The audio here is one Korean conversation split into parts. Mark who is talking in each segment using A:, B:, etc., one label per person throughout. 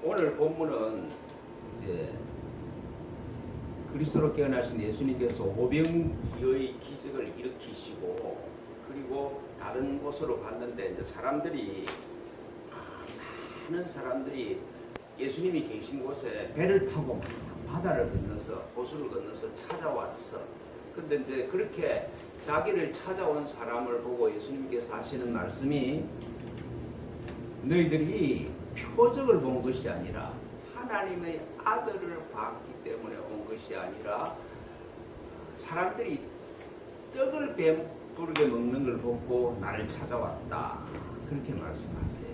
A: 오늘 본문은 이제 그리스도로 깨어나신 예수님께서 오병이어의 기적을 일으키시고 그리고 다른 곳으로 갔는데 이제 많은 사람들이 예수님이 계신 곳에 배를 타고 바다를 건너서 호수를 건너서 찾아왔어. 근데 이제 그렇게 자기를 찾아온 사람을 보고 예수님께서 하시는 말씀이 너희들이 표적을 본 것이 아니라 하나님의 아들을 봤기 때문에 온 것이 아니라 사람들이 떡을 배부르게 먹는 걸 보고 나를 찾아왔다. 그렇게 말씀하세요.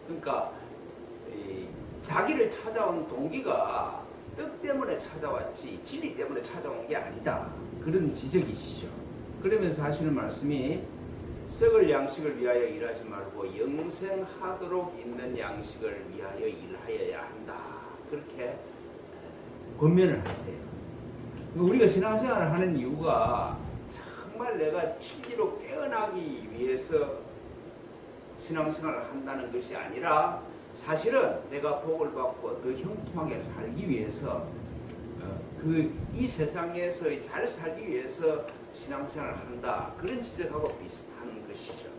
A: 그러니까 자기를 찾아온 동기가 떡 때문에 찾아왔지 진리 때문에 찾아온 게 아니다. 그런 지적이시죠. 그러면서 하시는 말씀이 썩을 양식을 위하여 일하지 말고 영생하도록 있는 양식을 위하여 일하여야 한다. 그렇게 권면을 하세요. 우리가 신앙생활을 하는 이유가 정말 내가 진리로 깨어나기 위해서 신앙생활을 한다는 것이 아니라 사실은 내가 복을 받고 더 형통하게 살기 위해서 이 세상에서 잘 살기 위해서 신앙생활을 한다. 그런 지적하고 비슷한 것이죠.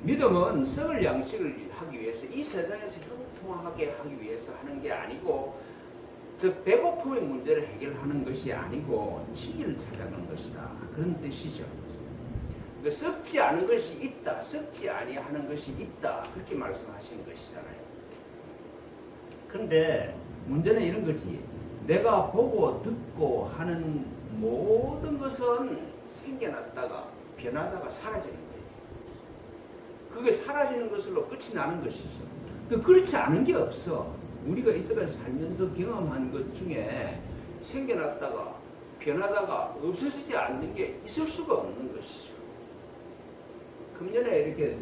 A: 믿음은 썩을 양식을 하기 위해서 이 세상에서 형통하게 하기 위해서 하는 게 아니고 즉 배고픔의 문제를 해결하는 것이 아니고 진리를 찾아가는 것이다. 그런 뜻이죠. 썩지 않은 것이 있다. 썩지 아니하는 것이 있다. 그렇게 말씀하시는 것이잖아요. 그런데 문제는 이런 거지. 내가 보고 듣고 하는 모든 것은 생겨났다가 변하다가 사라지는 거예요. 그게 사라지는 것으로 끝이 나는 것이죠. 그렇지 않은 게 없어. 우리가 이때까지 살면서 경험한 것 중에 생겨났다가 변하다가 없어지지 않는 게 있을 수가 없는 것이죠. 금년에 이렇게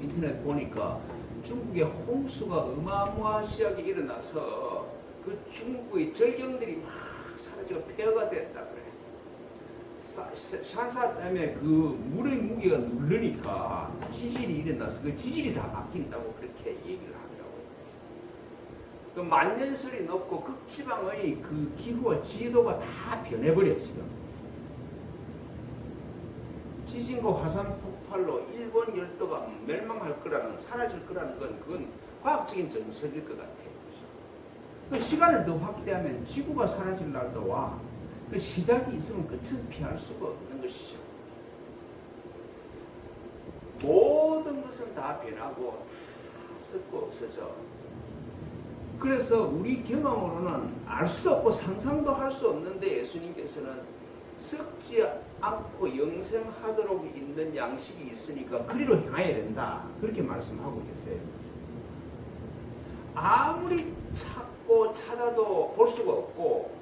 A: 인터넷 보니까 중국의 홍수가 어마무시하게 일어나서 그 중국의 절경들이 막 사라지고 폐허가 됐다 그래. 산사 때문에 그 물의 무게가 누르니까 지질이 일어나서 그 지질이 다 바뀐다고 그렇게 얘기를 하더라고요. 그 만년설이 높고 극지방의 그 기후와 지도가 다 변해버려 지금. 지진과 화산 폭발로 일본 열도가 멸망할 거라는, 사라질 거라는 그건 과학적인 정설일 것 같아요. 그 시간을 더 확대하면 지구가 사라질 날도 와. 그 시작이 있으면 끝은 피할 수가 없는 것이죠. 모든 것은 다 변하고 다 썩고 없어져. 그래서 우리 경험으로는 알 수도 없고 상상도 할 수 없는데 예수님께서는 썩지 않고 영생하도록 있는 양식이 있으니까 그리로 향해야 된다. 그렇게 말씀하고 계세요. 아무리 찾고 찾아도 볼 수가 없고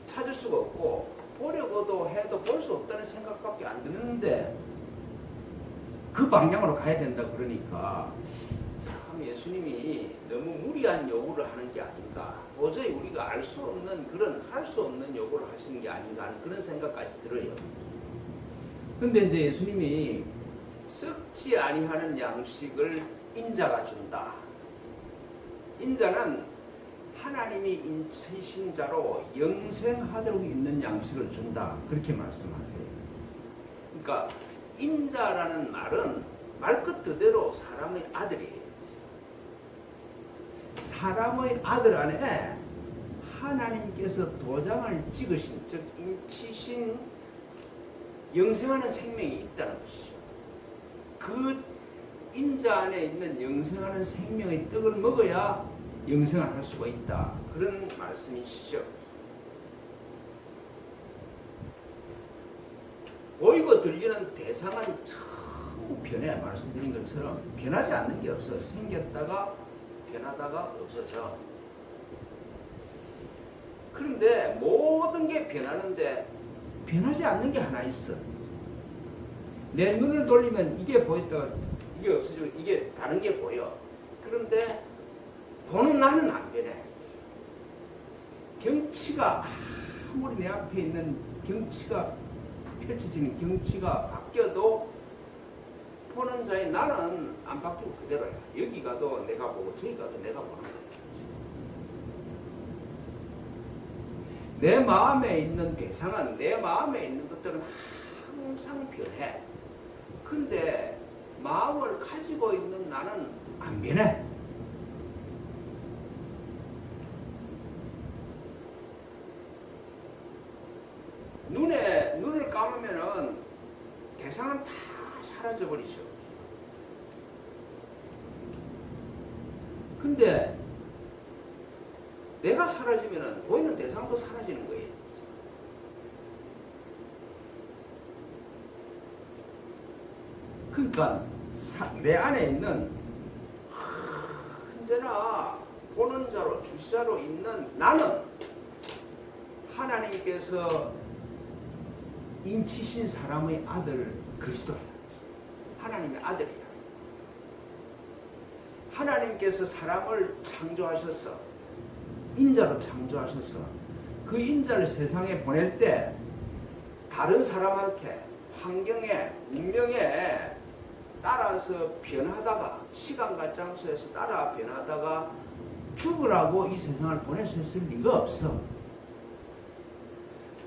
A: 찾을 수가 없고 보려고도 해도 볼 수 없다는 생각밖에 안 드는데 그 방향으로 가야 된다 그러니까 참 예수님이 너무 무리한 요구를 하는 게 아닌가. 도저히 우리가 알 수 없는 그런 할 수 없는 요구를 하시는 게 아닌가 하는 그런 생각까지 들어요. 근데 이제 예수님이 썩지 아니하는 양식을 인자가 준다. 인자는 하나님이 인치신 자로 영생하도록 있는 양식을 준다. 그렇게 말씀하세요. 그러니까 인자라는 말은 말끝 그대로 사람의 아들이에요. 사람의 아들 안에 하나님께서 도장을 찍으신, 즉 인치신 영생하는 생명이 있다는 것이죠. 그 인자 안에 있는 영생하는 생명의 떡을 먹어야 영생을 할 수가 있다. 그런 말씀이시죠. 보이고 들리는 대상은 전부 변해. 말씀드린 것처럼 변하지 않는 게 없어. 생겼다가 변하다가 없어져. 그런데 모든 게 변하는데 변하지 않는 게 하나 있어. 내 눈을 돌리면 이게 보였다가 이게 없어지고 이게 다른 게 보여. 그런데 보는 나는 안 변해. 경치가 아무리 내 앞에 있는 경치가 펼쳐지는 경치가 바뀌어도 보는 자의 나는 안 바뀌고 그대로야. 여기 가도 내가 보고 저기 가도 내가 보는 거야. 내 마음에 있는 대상은, 내 마음에 있는 것들은 항상 변해. 근데 마음을 가지고 있는 나는 안 변해. 눈을 감으면은 대상은 다 사라져 버리죠. 근데 내가 사라지면은 보이는 대상도 사라지는 거예요. 그러니까 내 안에 있는 언제나 보는 자로 주시자로 있는 나는 하나님께서 인치신 사람의 아들 그리스도야. 하나님의 아들이야. 하나님께서 사람을 창조하셔서 인자로 창조하셔서 그 인자를 세상에 보낼 때 다른 사람한테 환경에 운명에 따라서 변하다가 시간과 장소에서 따라 변하다가 죽으라고 이 세상을 보내셨을 리가 없어.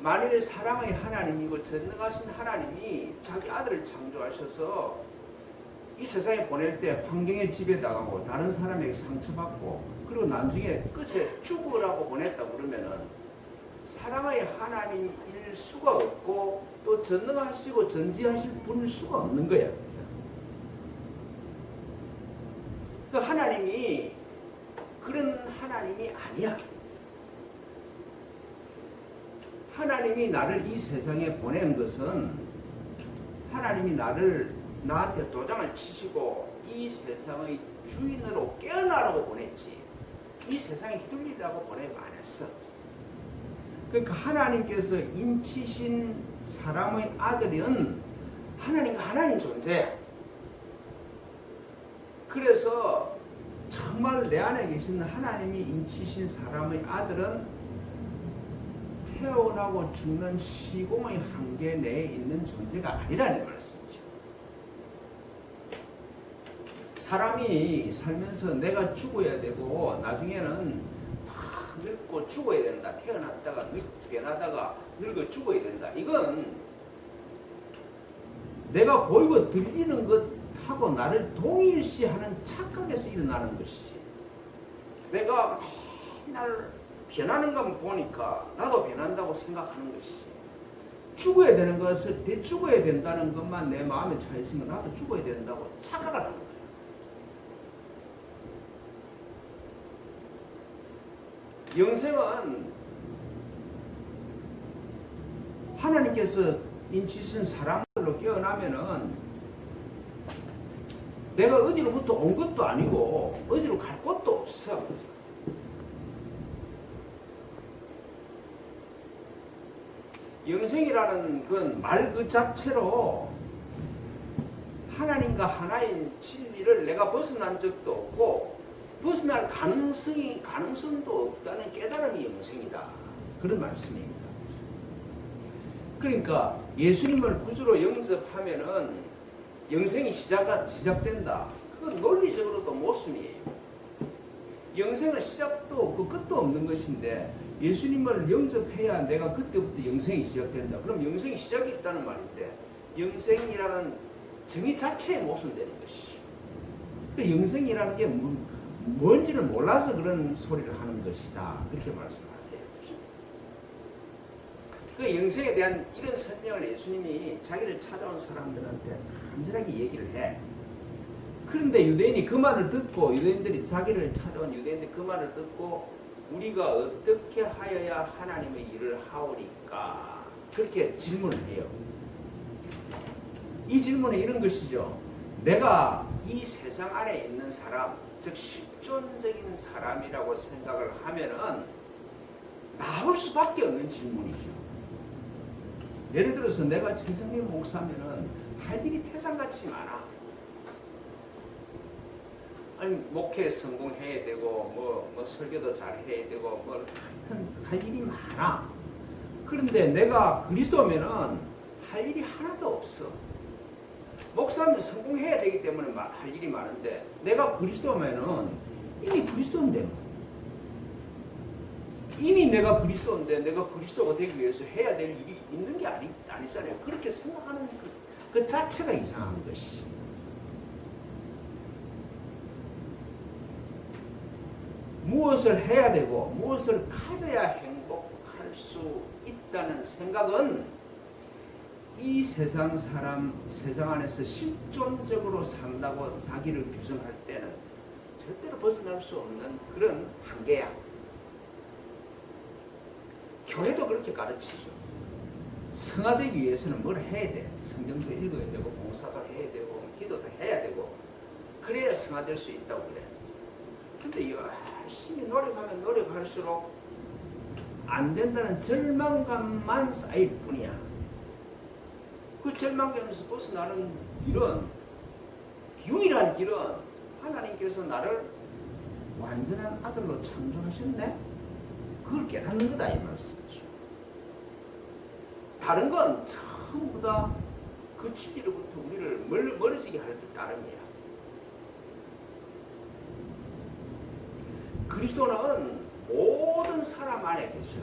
A: 만일 사랑의 하나님이고 전능하신 하나님이 자기 아들을 창조하셔서 이 세상에 보낼 때 환경에 지배당하고 다른 사람에게 상처받고 그리고 나중에 끝에 죽으라고 보냈다 그러면은 사랑의 하나님일 수가 없고 또 전능하시고 전지하실 분일 수가 없는 거야. 그 하나님이 그런 하나님이 아니야. 하나님이 나를 이 세상에 보낸 것은 하나님이 나한테 도장을 치시고 이 세상의 주인으로 깨어나라고 보냈지 이 세상에 휘둘리라고 보내고 안 했어. 그러니까 하나님께서 인치신 사람의 아들은 하나님과 하나인 존재야. 그래서 정말 내 안에 계신 하나님이 인치신 사람의 아들은 태어나고 죽는 시공의 한계 내에 있는 존재가 아니라는 말씀이죠. 사람이 살면서 내가 죽어야 되고 나중에는 다 늙고 죽어야 된다. 태어났다가 변하다가 늙어 죽어야 된다. 이건 내가 보이고 들리는 것하고 나를 동일시하는 착각에서 일어나는 것이지. 내가 맨날 변하는 것 보니까 나도 변한다고 생각하는 것이지. 죽어야 되는 것을 죽어야 된다는 것만 내 마음에 차 있으면 나도 죽어야 된다고 착각을 하는 거야. 영생은 하나님께서 인치신 사람들로 깨어나면은 내가 어디로부터 온 것도 아니고 어디로 갈 곳도 없어. 영생이라는 건 말 그 자체로 하나님과 하나인 진리를 내가 벗어난 적도 없고 벗어날 가능성도 없다는 깨달음이 영생이다. 그런 말씀입니다. 그러니까 예수님을 구주로 영접하면은 영생이 시작된다. 그건 논리적으로도 모순이에요. 영생은 시작도 없고 끝도 없는 것인데 예수님을 영접해야 내가 그때부터 영생이 시작된다. 그럼 영생이 시작이 있다는 말인데 영생이라는 정의 자체에 모순되는 것이죠. 영생이라는 게 뭔지를 몰라서 그런 소리를 하는 것이다. 그렇게 말씀하세요. 그 영생에 대한 이런 설명을 예수님이 자기를 찾아온 사람들한테 간절하게 얘기를 해. 그런데 유대인이 그 말을 듣고 유대인들이 자기를 찾아온 유대인들이 그 말을 듣고 우리가 어떻게 하여야 하나님의 일을 하오리까? 그렇게 질문을 해요. 이 질문은 이런 것이죠. 내가 이 세상 안에 있는 사람, 즉 실존적인 사람이라고 생각을 하면은 나올 수밖에 없는 질문이죠. 예를 들어서 내가 최성림 목사면은 할 일이 태산같이 많아. 아니 목회 성공해야 되고 뭐 설교도 잘 해야 되고 뭐 하여튼 할 일이 많아. 그런데 내가 그리스도면은 할 일이 하나도 없어. 목사는 성공해야 되기 때문에 할 일이 많은데 내가 그리스도면은 이미 그리스도인데 이미 내가 그리스도인데 내가 그리스도가 되기 위해서 해야 될 일이 있는 게 아니잖아요. 그렇게 생각하는 그 자체가 이상한 것이. 무엇을 해야 되고 무엇을 가져야 행복할 수 있다는 생각은 이 세상 안에서 실존적으로 산다고 자기를 규정할 때는 절대로 벗어날 수 없는 그런 한계야. 교회도 그렇게 가르치죠. 성화되기 위해서는 뭘 해야 돼. 성경도 읽어야 되고 봉사도 해야 되고 기도도 해야 되고 그래야 성화될 수 있다고 그래. 근데 열심히 노력하면 노력할수록 안 된다는 절망감만 쌓일 뿐이야. 그 절망감에서 벗어나는 길은, 유일한 길은 하나님께서 나를 완전한 아들로 창조하셨네? 그걸 깨닫는 거다 이 말씀이죠. 다른 건 전부 다 그 진리로부터 우리를 멀어지게 할 따름이야. 그리스도는 모든 사람 안에 계셔.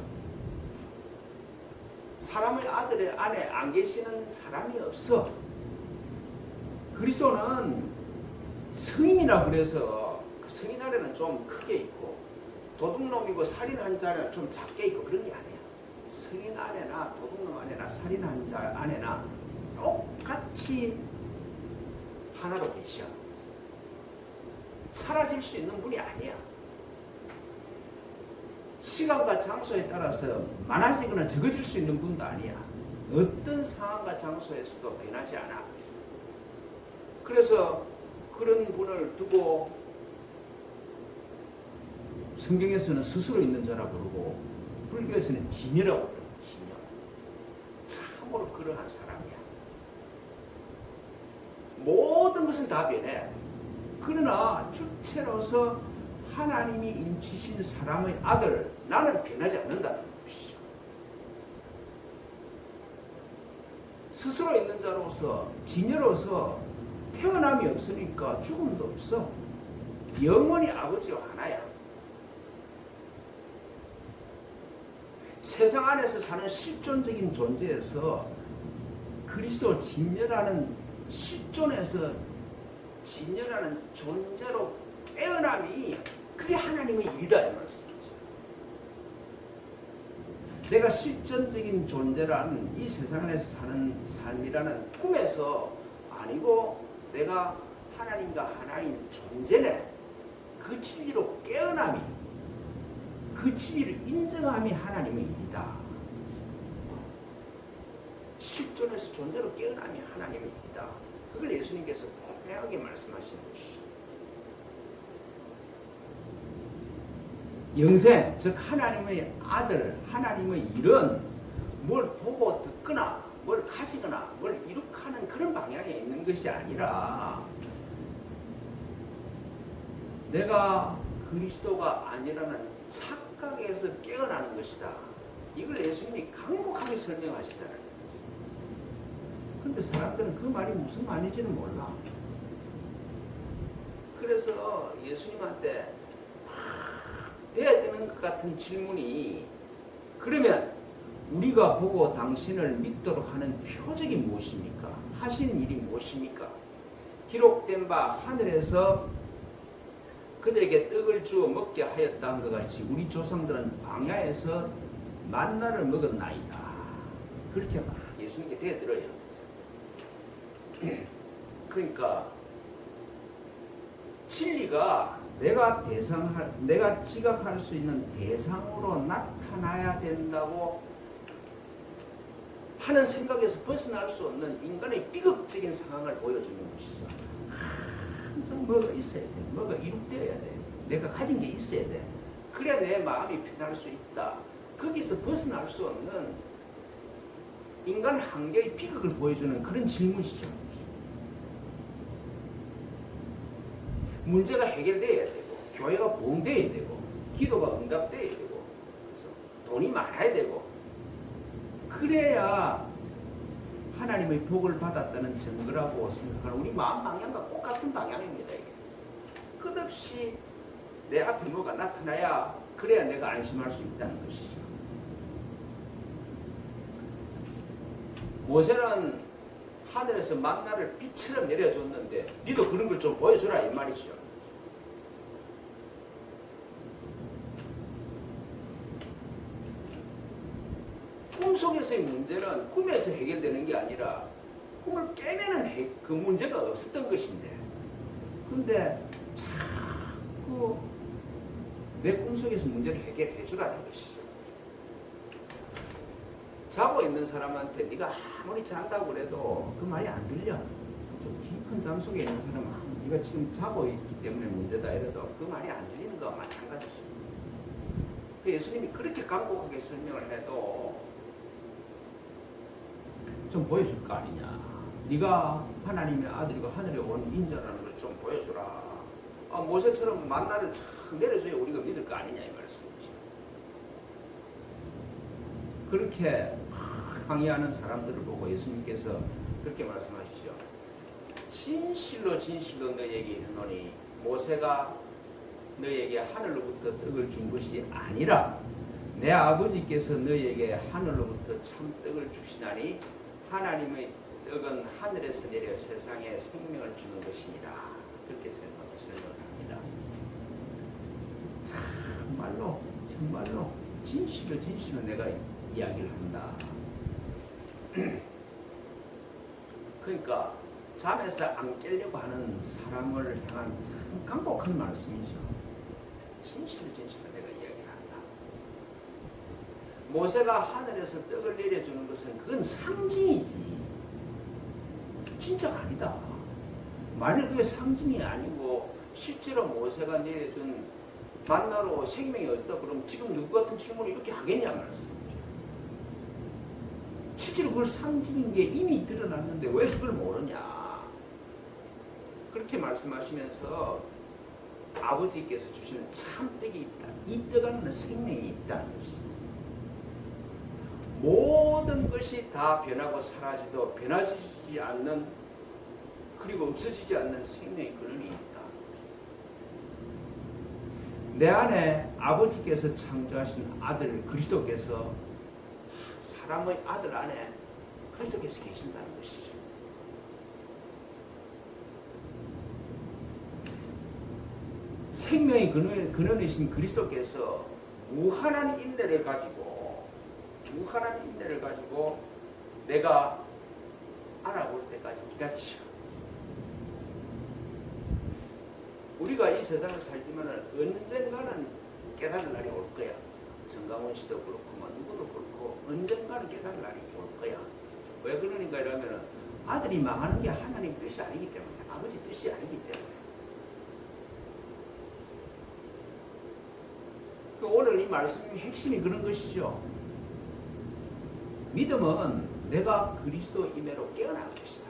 A: 사람의 아들 안에 안 계시는 사람이 없어. 그리스도는 성인이라 그래서 성인 안에는 좀 크게 있고 도둑놈이고 살인한 자는 좀 작게 있고 그런 게 아니야. 성인 안에나 도둑놈 안에나 살인한 자 안에나 똑같이 하나로 계셔. 사라질 수 있는 분이 아니야. 시간과 장소에 따라서 많아지거나 적어질 수 있는 분도 아니야. 어떤 상황과 장소에서도 변하지 않아. 그래서 그런 분을 두고 성경에서는 스스로 있는 자라 부르고 불교에서는 진여라고 부르고 진여. 참으로 그러한 사람이야. 모든 것은 다 변해. 그러나 주체로서 하나님이 인치신 사람의 아들, 나는 변하지 않는다는 것이죠. 스스로 있는 자로서, 진여로서 태어남이 없으니까 죽음도 없어. 영원히 아버지와 하나야. 세상 안에서 사는 실존적인 존재에서 그리스도 진여라는 실존에서 진여라는 존재로 깨어남이 그게 하나님의 일이다 이 말씀이죠. 내가 실존적인 존재란 이 세상 안에서 사는 삶이라는 꿈에서 아니고 내가 하나님과 하나인 존재네. 그 진리로 깨어남이, 그 진리를 인정함이 하나님의 일이다. 실존에서 존재로 깨어남이 하나님의 일이다. 그걸 예수님께서 분명하게 말씀하시는 것이죠. 영생, 즉 하나님의 아들, 하나님의 일은 뭘 보고 듣거나 뭘 가지거나 뭘 이룩하는 그런 방향에 있는 것이 아니라 내가 그리스도가 아니라는 착각에서 깨어나는 것이다. 이걸 예수님이 강력하게 설명하시잖아요. 근데 사람들은 그 말이 무슨 말인지는 몰라. 그래서 예수님한테 돼야 되는 것 같은 질문이, 그러면 우리가 보고 당신을 믿도록 하는 표적이 무엇입니까? 하신 일이 무엇입니까? 기록된 바 하늘에서 그들에게 떡을 주어 먹게 하였다는 것 같이 우리 조상들은 광야에서 만나를 먹었나이다. 그렇게 막 예수님께 대들어요. 그러니까 진리가 내가 지각할 수 있는 대상으로 나타나야 된다고 하는 생각에서 벗어날 수 없는 인간의 비극적인 상황을 보여주는 것이죠. 항상 뭐가 있어야 돼. 뭐가 이룩되어야 돼. 내가 가진 게 있어야 돼. 그래야 내 마음이 편할 수 있다. 거기서 벗어날 수 없는 인간 한계의 비극을 보여주는 그런 질문이죠. 문제가 해결돼야 되고, 교회가 보응돼야 되고, 기도가 응답돼야 되고, 돈이 많아야 되고, 그래야 하나님의 복을 받았다는 증거라고 생각하는 우리 마음 방향과 똑같은 방향입니다. 이게. 끝없이 내 앞에 뭐가 나타나야 그래야 내가 안심할 수 있다는 것이죠. 모세는 하늘에서 만나를 빛처럼 내려줬는데 니도 그런 걸 좀 보여주라 이 말이죠. 꿈속에서의 문제는 꿈에서 해결되는 게 아니라 꿈을 깨면은 그 문제가 없었던 것인데, 근데 자꾸 내 꿈속에서 문제를 해결해 주라는 것이죠. 자고 있는 사람한테 네가 아무리 잔다고 그래도 그 말이 안 들려. 좀 깊은 잠 속에 있는 사람은 네가 지금 자고 있기 때문에 문제다 이래도 그 말이 안 들리는 거와 마찬가지죠. 예수님이 그렇게 간곡하게 설명을 해도 좀 보여줄 거 아니냐. 네가 하나님의 아들이고 하늘에 온 인자라는 걸 좀 보여주라. 모세처럼 만나를 촥 내려줘야 우리가 믿을 거 아니냐 이 말씀이죠. 그렇게 항의하는 사람들을 보고 예수님께서 그렇게 말씀하시죠. 진실로 진실로 너희에게 이르노니 모세가 너희에게 하늘로부터 떡을 준 것이 아니라 내 아버지께서 너희에게 하늘로부터 참 떡을 주시나니 하나님의 떡은 하늘에서 내려 세상에 생명을 주는 것이니라. 그렇게 설명합니다. 정말로 진실로 내가 이야기를 한다. 그러니까 잠에서 안 깨려고 하는 사람을 향한 참 간곡한 말씀이죠. 진실로 내가 이야기를 한다. 모세가 하늘에서 떡을 내려주는 것은 그건 상징이지 진짜가 아니다. 만일 그게 상징이 아니고 실제로 모세가 내려준 만나로 생명이 어디다 그러면 지금 누구 같은 질문을 이렇게 하겠냐 말씀이죠. 실제로 그걸 상징인 게 이미 드러났는데 왜 그걸 모르냐. 그렇게 말씀하시면서 아버지께서 주시는 참떡이 있다. 이 떡 안에는 생명이 있다는 것이죠. 모든 것이 다 변하고 사라지도 변하지 않는 그리고 없어지지 않는 생명의 근원이 있다. 내 안에 아버지께서 창조하신 아들 그리스도께서 사람의 아들 안에 그리스도께서 계신다는 것이죠. 생명의 근원이신 그리스도께서 무한한 인내를 가지고 내가 알아볼 때까지 기다리시오. 우리가 이 세상을 살지만 언젠가는 깨달을 날이 올 거야. 정강원 씨도 그렇고 누구도 그렇고 언젠가는 깨달을 날이 올 거야. 왜 그러니까 이러면 아들이 망하는 게 하나님 뜻이 아니기 때문에, 아버지 뜻이 아니기 때문에. 오늘 이 말씀의 핵심이 그런 것이죠. 믿음은 내가 그리스도임으로 깨어날 것이다.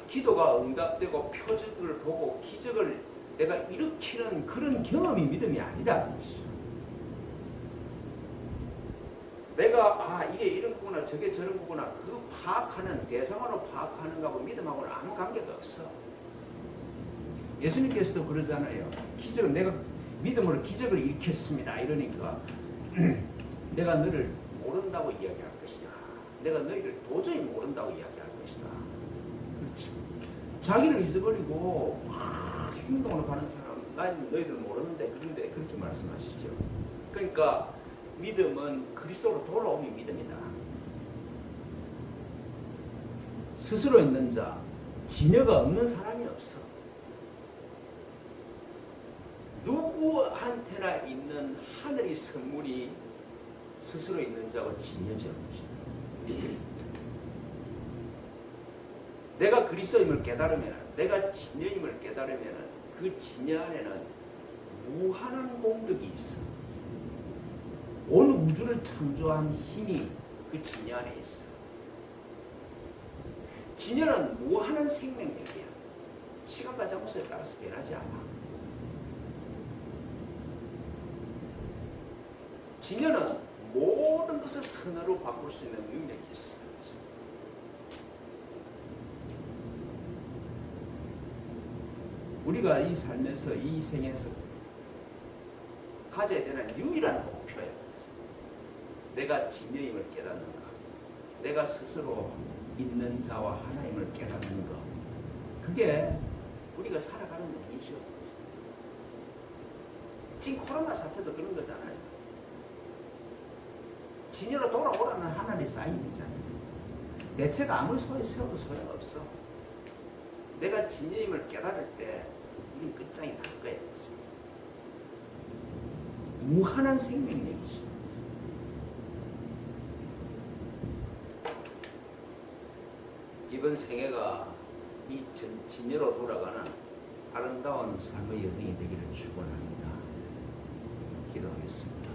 A: 기도가 응답되고 표적을 보고 기적을 내가 일으키는 그런 경험이 믿음이 아니라는 것이죠. 내가 이게 이런 거구나 저게 저런 거구나 그 파악하는 대상으로 파악하는 거하고 믿음하고는 아무 관계가 없어. 예수님께서도 그러잖아요. 기적을 내가 믿음으로 기적을 일으켰습니다. 이러니까 내가 너를 모른다고 이야기할 것이다. 내가 너희를 도저히 모른다고 이야기할 것이다. 그렇죠. 자기를 잊어버리고 행동으로 가는 사람, 난 너희들 모르는데 그런데 그렇게 말씀하시죠. 그러니까 믿음은 그리스도로 돌아오는 믿음이다. 스스로 있는 자, 진여가 없는 사람이 없어. 누구한테나 있는 하늘의 선물이 스스로 있는 자와 진여지 않는 것이다. 내가 그리스도임을 깨달으면, 내가 진여임을 깨달으면 그 진여 안에는 무한한 공덕이 있어. 온 우주를 창조한 힘이 그 진여 안에 있어. 진여는 무한한 생명력이야. 시간과 장소에 따라서 변하지 않아. 진여는 모든 것을 선으로 바꿀 수 있는 능력이 있어. 우리가 이 살면서 이 생에서 가져야 되는 유일한 목표예요. 내가 진여임을 깨닫는가, 내가 스스로 있는 자와 하나님을 깨닫는 것, 그게 우리가 살아가는 의미죠. 지금 코로나 사태도 그런 거잖아요. 진여로 돌아오라는 하나님의 사인이잖아요. 대체가 아무리 소리 세워도 소용없어. 내가 진여임을 깨달을 때 우린 끝장이 날 거예요. 무한한 생명력이죠. 이번 생애가 이 진여로 돌아가는 아름다운 삶의 여정이 되기를 축원합니다. 기도하겠습니다.